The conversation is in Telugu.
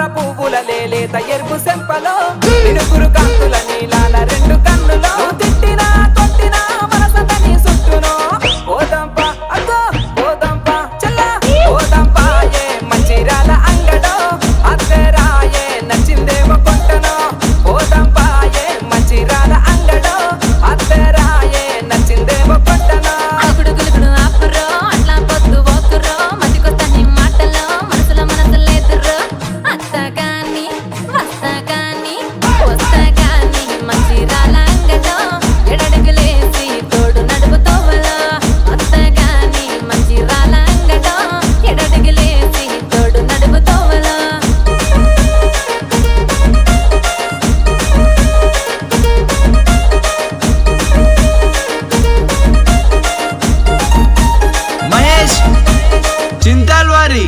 తామర పువ్వుల లేలేత ఎరుపు సెంపలో నిరుగురు కాంతుల నీలాల రెండు కన్నులో తిట్టినా కొట్టినా మనసతని సుట్టునో ఓదంప అగ్గో ఓదంప చల్ల ఓదంప ఏ మంచిరాల అంగడో అత్తరాయే నచ్చిందేమో కొంటనో ఓదంప ఏ మంచిరాల అంగడో అత్తరాయే నచ్చిందేమో కొంటనో గుడుగులు ఆపురో అట్లా పొద్దు పోతురో మతికొత్తని మాటలో మనసులో మనసులేదురో అత్త గాని వస్తా గాని వస్తా గాని మంచిరాల అంగడో ఎడడుగులేసి తోడు నడుపుతోవలో అత్త గాని మంచిరాల అంగడో ఎడడుగులేసి తోడు నడుపుతోవలో మహేష్ చింతాల్వారి